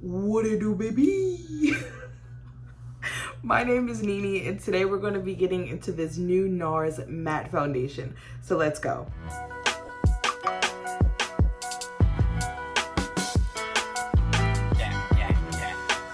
What it do, baby? My name is Nene, and today we're going to be getting into this new NARS matte foundation. So let's go.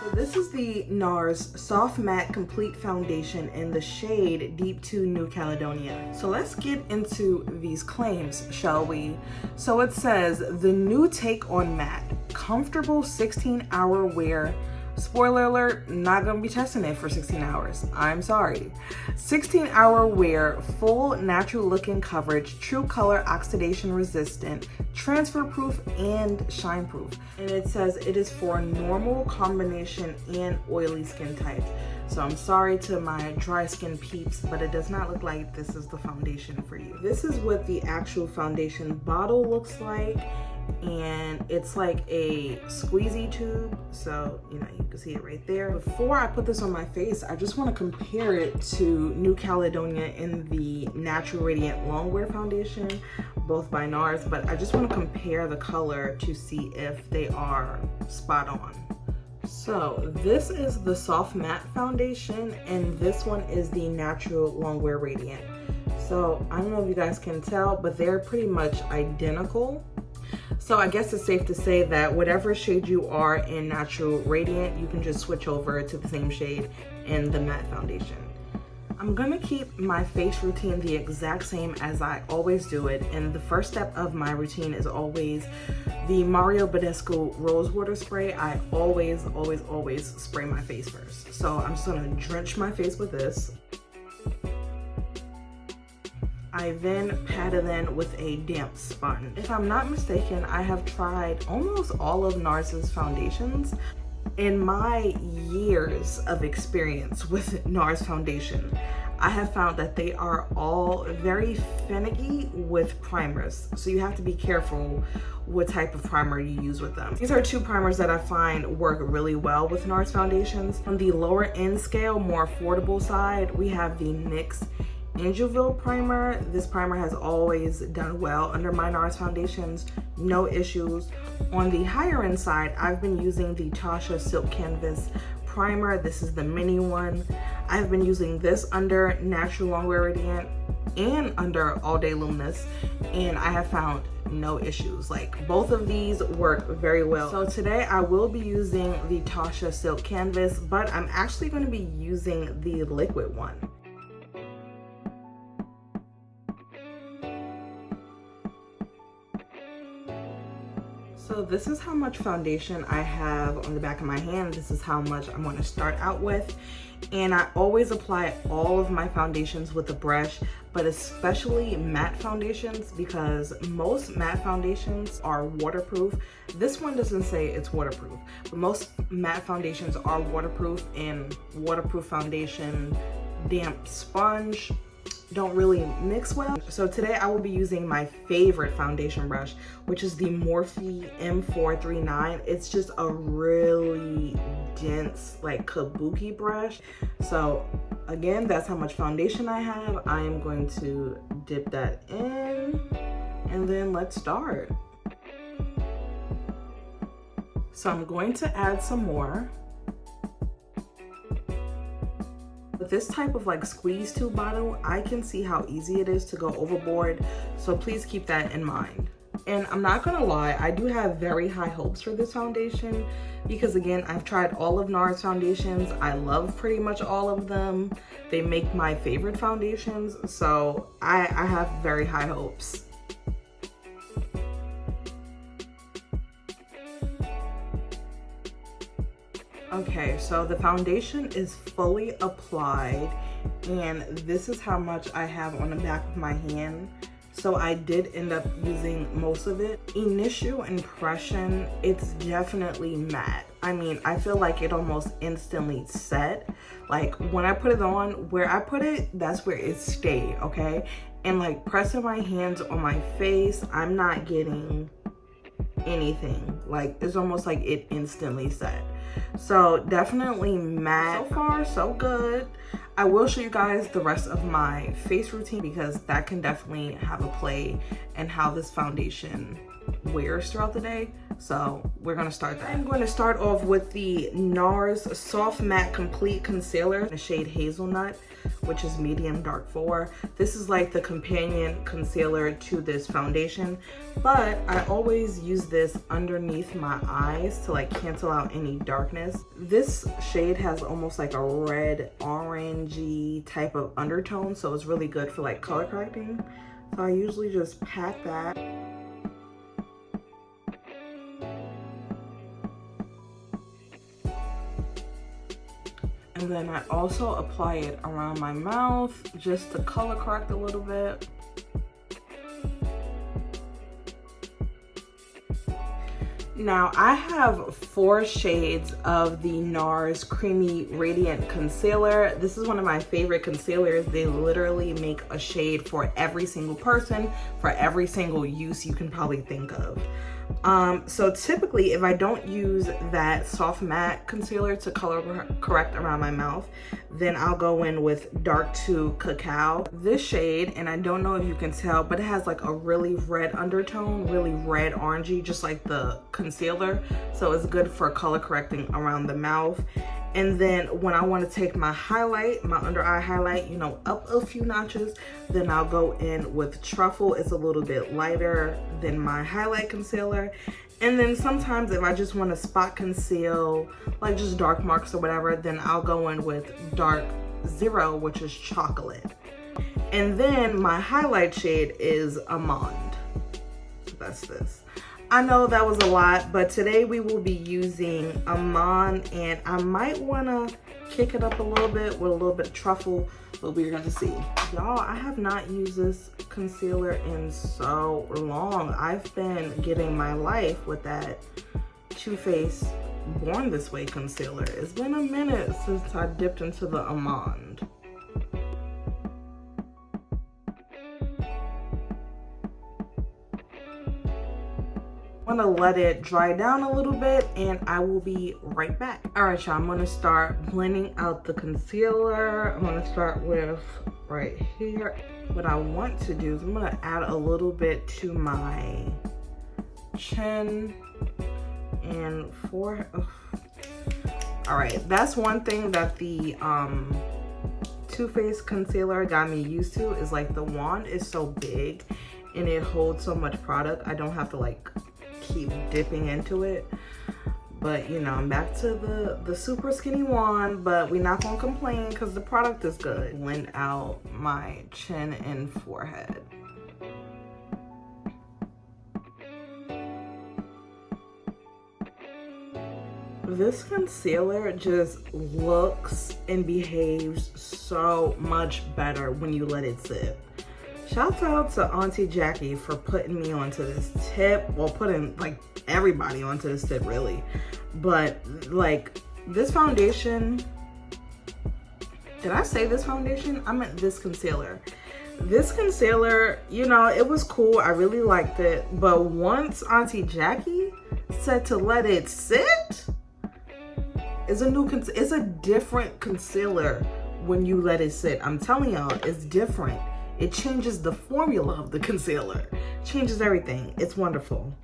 So this is the NARS Soft Matte Complete Foundation in the shade Deep 2 New Caledonia. So let's get into these claims, shall we? So it says, the new take on matte, comfortable 16-hour wear. Spoiler alert, not gonna be testing it for 16 hours. I'm sorry. 16-hour wear, full natural looking coverage, true color oxidation resistant, transfer proof, and shine proof. And it says it is for normal, combination, and oily skin types. So I'm sorry to my dry skin peeps, but it does not look like this is the foundation for you. This is what the actual foundation bottle looks like. And it's like a squeezy tube, so you can see it right there. Before I put this on my face, I just want to compare it to New Caledonia in the Natural Radiant Longwear foundation, both by NARS, but I just want to compare the color to see if they are spot on. So this is the Soft Matte foundation, and this one is the Natural Longwear Radiant. So I don't know if you guys can tell, but they're pretty much identical. So I guess it's safe to say that whatever shade you are in Natural Radiant, you can just switch over to the same shade in the matte foundation. I'm gonna keep my face routine the exact same as I always do it. And the first step of my routine is always the Mario Badescu Rose Water Spray. I always spray my face first. So I'm just gonna drench my face with this. I then pat it in with a damp sponge. If I'm not mistaken, I have tried almost all of NARS's foundations. In my years of experience with NARS foundation, I have found that they are all very finicky with primers. So you have to be careful what type of primer you use with them. These are two primers that I find work really well with NARS foundations. On the lower end scale, more affordable side, we have the NYX Angelville primer. This primer has always done well under my NARS foundations, no issues. On the higher end side, I've been using the Tasha Silk Canvas primer. This is the mini one. I've been using this under Natural Longwear Radiant and under All Day Luminous, and I have found no issues. Like, both of these work very well. So today I will be using the Tasha Silk Canvas, but I'm actually going to be using the liquid one. So this is how much foundation I have on the back of my hand. This is how much I'm going to start out with. And I always apply all of my foundations with a brush, but especially matte foundations, because most matte foundations are waterproof. This one doesn't say it's waterproof, but most matte foundations are waterproof, and waterproof foundation, damp sponge don't really mix well. So today I will be using my favorite foundation brush, which is the Morphe M439. It's just a really dense, like, kabuki brush. So again, that's how much foundation I have. I am going to dip that in, and then let's start. So I'm going to add some more. With this type of like squeeze tube bottle, I can see how easy it is to go overboard, so please keep that in mind. And I'm not gonna lie, I do have very high hopes for this foundation, because again, I've tried all of NARS foundations. I love pretty much all of them. They make my favorite foundations, so I have very high hopes. Okay, so the foundation is fully applied, and this is how much I have on the back of my hand. So I did end up using most of it. Initial impression, it's definitely matte. I mean, I feel like it almost instantly set. Like, when I put it on, where I put it, that's where it stayed, okay? And like pressing my hands on my face, I'm not getting anything. Like, it's almost like it instantly set. So definitely matte. So far, so good. I will show you guys the rest of my face routine, because that can definitely have a play in how this foundation wears throughout the day. So we're gonna start that. I'm going to start off with the NARS Soft Matte Complete Concealer, the shade Hazelnut, which is medium dark 4. This is like the companion concealer to this foundation, but I always use this underneath my eyes to like cancel out any darkness. This shade has almost like a red orangey type of undertone, so it's really good for like color correcting. So I usually just pat that. And then I also apply it around my mouth just to color correct a little bit. Now I have 4 shades of the NARS Creamy Radiant Concealer. This is one of my favorite concealers. They literally make a shade for every single person, for every single use you can probably think of. So typically if I don't use that soft matte concealer to color correct around my mouth, then I'll go in with Dark 2 Cacao. This shade, and I don't know if you can tell, but it has like a really red undertone, really red orangey, just like the concealer. So it's good for color correcting around the mouth. And then when I want to take my highlight, my under eye highlight, you know, up a few notches, then I'll go in with Truffle. It's a little bit lighter than my highlight concealer. And then sometimes if I just want to spot conceal, like just dark marks or whatever, then I'll go in with Dark 0, which is chocolate. And then my highlight shade is Amande. That's this. I know that was a lot, but today we will be using Amande, and I might want to kick it up a little bit with a little bit of Truffle, but we're going to see. Y'all, I have not used this concealer in so long. I've been getting my life with that Too Faced Born This Way concealer. It's been a minute since I dipped into the Amande. I'm gonna let it dry down a little bit and I will be right back. All right, y'all, I'm gonna start blending out the concealer. I'm gonna start with right here. What I want to do is I'm gonna add a little bit to my chin and forehead. All right, that's one thing that the Too Faced concealer got me used to, is like the wand is so big and it holds so much product. I don't have to like keep dipping into it. But you know, I'm back to the super skinny wand, but we're not gonna complain because the product is good. Blend out my chin and forehead. This concealer just looks and behaves so much better when you let it sit. Shout out to Auntie Jackie for putting me onto this tip. Well, putting like everybody onto this tip really. But like this foundation, did I say this foundation? I meant this concealer. This concealer, you know, it was cool. I really liked it. But once Auntie Jackie said to let it sit, it's a different concealer when you let it sit. I'm telling y'all, it's different. It changes the formula of the concealer. Changes everything. It's wonderful.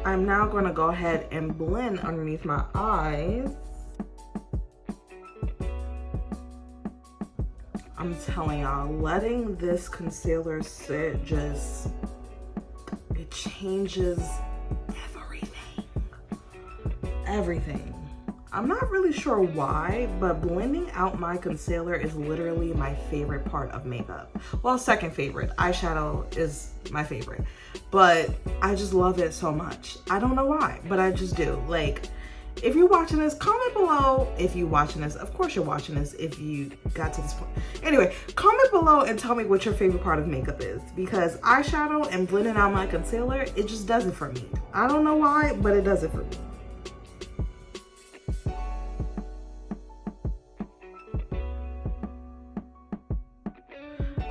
I'm now going to go ahead and blend underneath my eyes. I'm telling y'all, letting this concealer sit just, it changes everything. I'm not really sure why, but blending out my concealer is literally my favorite part of makeup. Well, second favorite. Eyeshadow is my favorite, but I just love it so much. I don't know why, but I just do. Like, if you're watching this, comment below. If you're watching this, of course you're watching this if you got to this point. Anyway, comment below and tell me what your favorite part of makeup is, because eyeshadow and blending out my concealer, it just does it for me. I don't know why, but it does it for me.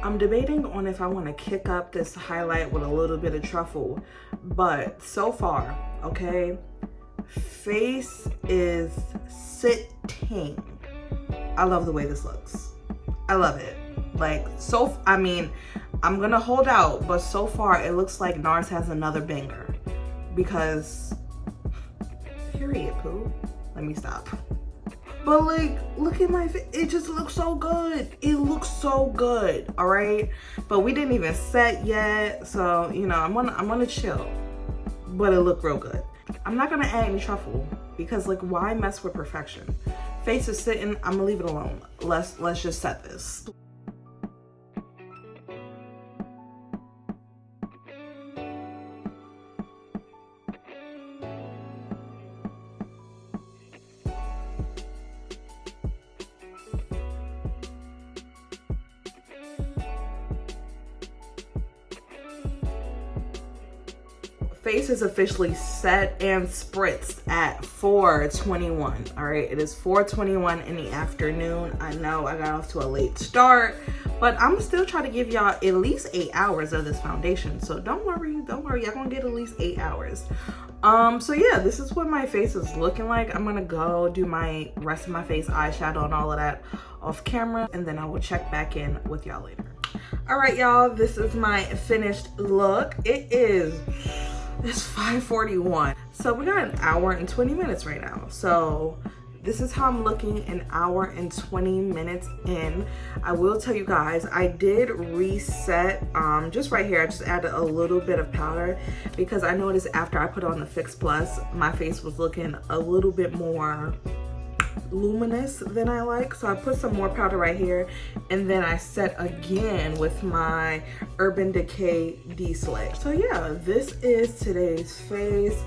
I'm debating on if I want to kick up this highlight with a little bit of Truffle, but so far, okay, face is sitting. I love the way this looks. I love it. Like, so, I mean, I'm gonna hold out, but so far it looks like NARS has another banger because period poo. Let me stop. But like, look at my face. It just looks so good. It looks so good, all right? But we didn't even set yet, so you know, I'm gonna chill. But it looked real good. I'm not gonna add any truffle because like, why mess with perfection? Face is sitting. I'm gonna leave it alone. Let's just set this. Face is officially set and spritzed at 4:21. All right, it is 4:21 in the afternoon. I know I got off to a late start, but I'm still trying to give y'all at least 8 hours of this foundation. So don't worry, y'all gonna get at least 8 hours. So yeah, this is what my face is looking like. I'm gonna go do my rest of my face eyeshadow and all of that off camera, and then I will check back in with y'all later. All right, y'all, this is my finished look. It's 5:41. So we got an hour and 20 minutes right now. So this is how I'm looking an hour and 20 minutes in. I will tell you guys, I did reset just right here. I just added a little bit of powder because I noticed after I put on the Fix Plus, my face was looking a little bit more luminous than I like. So I put some more powder right here, and then I set again with my Urban Decay D-Slay. So yeah, this is today's face.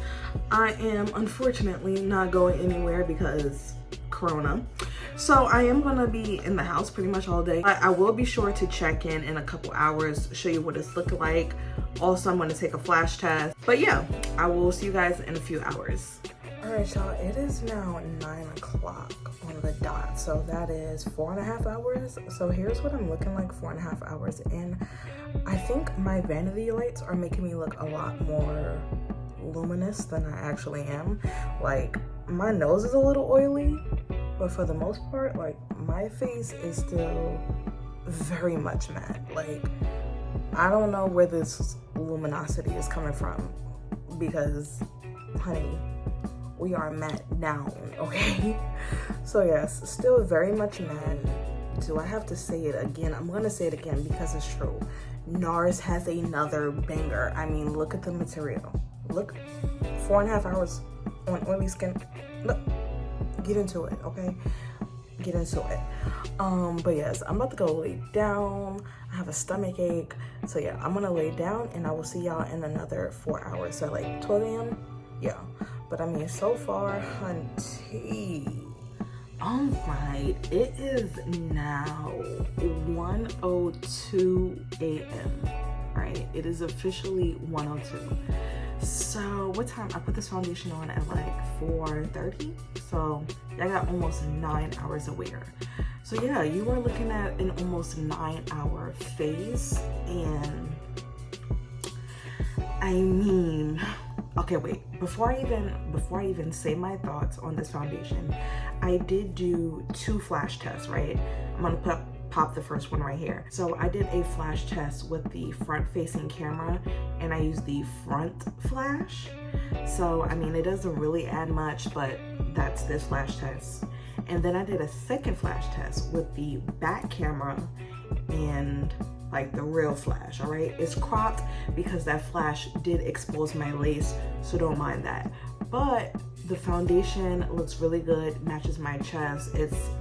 I am unfortunately not going anywhere because Corona. So I am gonna be in the house pretty much all day. I will be sure to check in a couple hours, show you what it's looking like. Also, I'm gonna take a flash test. But yeah, I will see you guys in a few hours. All right, y'all, it is now 9 o'clock on the dot. So that is 4.5 hours. So here's what I'm looking like 4.5 hours in. I think my vanity lights are making me look a lot more luminous than I actually am. Like, my nose is a little oily, but for the most part, like, my face is still very much matte. Like, I don't know where this luminosity is coming from because, honey, we are matte down, okay? So yes, still very much matte. Do I have to say it again? I'm gonna say it again because it's true. NARS has another banger. I mean, look at the material. Look, 4.5 hours on oily skin. Look, get into it, okay? Get into it. But yes, I'm about to go lay down. I have a stomach ache. So yeah, I'm gonna lay down and I will see y'all in another 4 hours. So like 12 a.m., yeah. But I mean, so far, hunty. All right, it is now 1:02 a.m. All right, it is officially 1:02. So what time? I put this foundation on at like 4:30. So I got almost 9 hours of wear. So yeah, you are looking at an almost 9-hour face. And I mean, okay, wait, before I even say my thoughts on this foundation, I did do 2 flash tests, right? I'm gonna pop the first one right here. So I did a flash test with the front facing camera and I used the front flash. So I mean, it doesn't really add much, but that's this flash test. And then I did a second flash test with the back camera and like the real flash. All right, it's cropped because that flash did expose my lace, so don't mind that. But the foundation looks really good, matches my chest.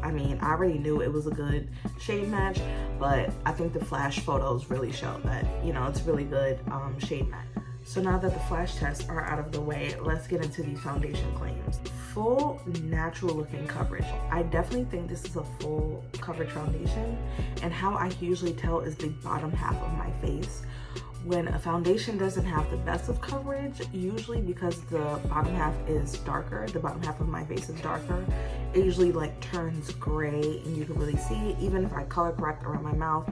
I mean, I already knew it was a good shade match, but I think the flash photos really show that, you know, it's really good shade match. So now that the flash tests are out of the way, let's get into these foundation claims. Full natural looking coverage. I definitely think this is a full coverage foundation, and how I usually tell is the bottom half of my face. When a foundation doesn't have the best of coverage, usually because the bottom half is darker, the bottom half of my face is darker, it usually like turns gray and you can really see it. Even if I color correct around my mouth,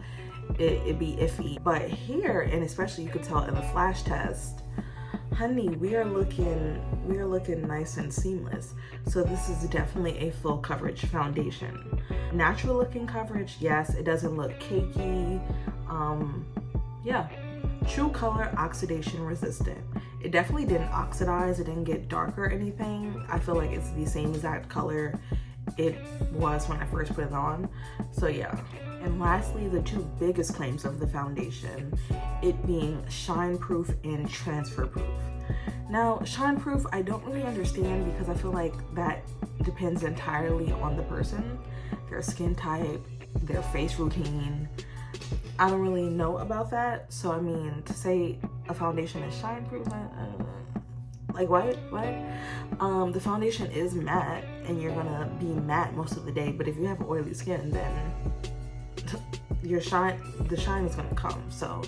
it'd be iffy. But here, and especially you could tell in the flash test, honey, we are looking nice and seamless. So this is definitely a full coverage foundation. Natural looking coverage, yes, it doesn't look cakey. yeah, true color oxidation resistant. It definitely didn't oxidize, it didn't get dark or anything. I feel like it's the same exact color it was when I first put it on. So yeah. And lastly, the two biggest claims of the foundation, it being shine proof and transfer proof. Now, shine proof, I don't really understand because I feel like that depends entirely on the person, their skin type, their face routine. I don't really know about that. So I mean, to say a foundation is shine proof, like what? The foundation is matte and you're gonna be matte most of the day, but if you have oily skin, then the shine is gonna come. So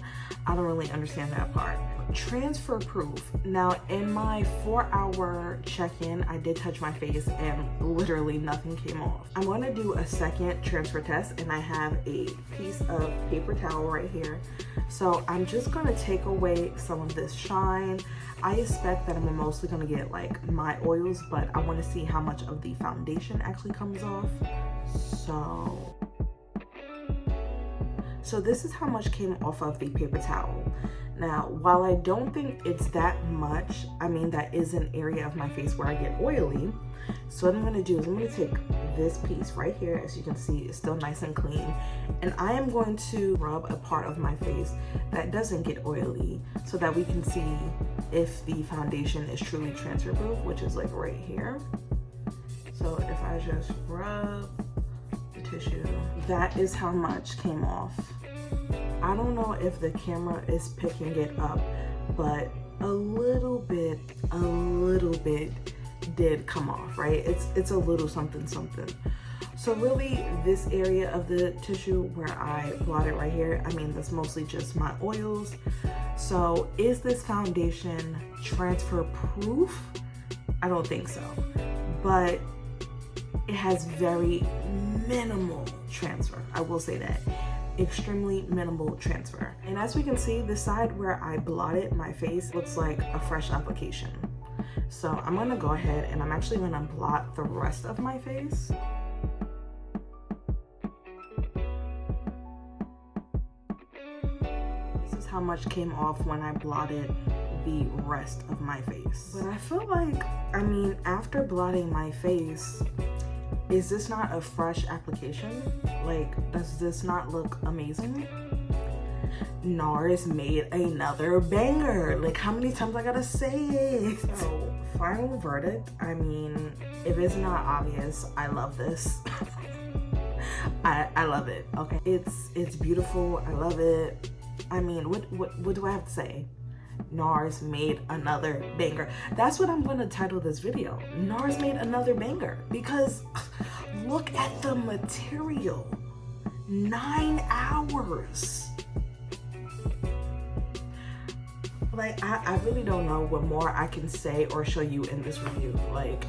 I don't really understand that part. Transfer proof. Now in my 4-hour check-in, I did touch my face and literally nothing came off. I'm gonna do a second transfer test and I have a piece of paper towel right here. So I'm just gonna take away some of this shine. I expect that I'm mostly gonna get like my oils, but I wanna see how much of the foundation actually comes off. So this is how much came off of the paper towel. Now, while I don't think it's that much, I mean, that is an area of my face where I get oily. So what I'm gonna do is I'm gonna take this piece right here, as you can see, it's still nice and clean. And I am going to rub a part of my face that doesn't get oily so that we can see if the foundation is truly transfer proof, which is like right here. So if I just rub the tissue, that is how much came off. I don't know if the camera is picking it up, but a little bit did come off, right? It's a little something. So really this area of the tissue where I blotted right here, I mean, that's mostly just my oils. So is this foundation transfer proof? I don't think so, but it has very minimal transfer. I will say that. Extremely minimal transfer. And as we can see, the side where I blotted my face looks like a fresh application. So I'm gonna go ahead and I'm actually gonna blot the rest of my face. This is how much came off when I blotted the rest of my face. But I feel like, I mean, after blotting my face, is this not a fresh application? Like, does this not look amazing? NARS made another banger. Like, how many times I gotta say it? So, final verdict, I mean, if it's not obvious, I love this. I love it, okay? It's beautiful, I love it. I mean, what do I have to say? NARS made another banger. That's what I'm gonna title this video. NARS made another banger, because look at the material. 9 hours. Like, I really don't know what more I can say or show you in this review. Like,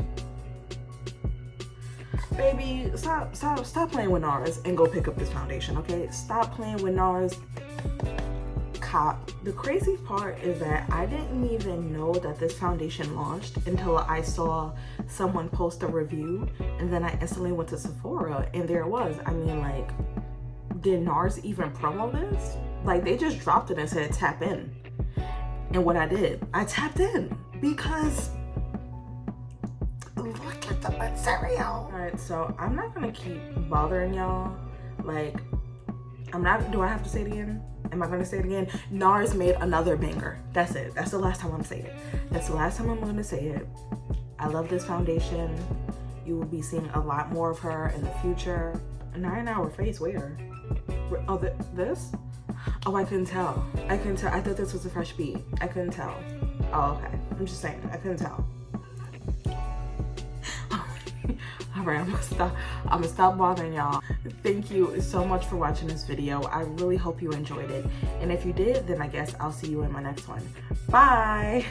baby, stop playing with NARS and go pick up this foundation, okay? Stop playing with NARS. Cop. The crazy part is that I didn't even know that this foundation launched until I saw someone post a review, and then I instantly went to Sephora and there it was. I mean, like, did NARS even promo this? Like, they just dropped it and said tap in. And what I did, I tapped in because look at the material. All right, so I'm not gonna keep bothering y'all. Like, do I have to say it again? Am I gonna say it again? NARS made another banger. That's it. That's the last time I'm gonna say it. That's the last time I'm gonna say it. I love this foundation. You will be seeing a lot more of her in the future. A 9-hour face, where? Oh, this? Oh, I couldn't tell. I couldn't tell. I thought this was a fresh beat. I couldn't tell. Oh, okay. I'm just saying, I couldn't tell. All right, I'm gonna stop bothering y'all. Thank you so much for watching this video. I really hope you enjoyed it. And if you did, then I guess I'll see you in my next one. Bye.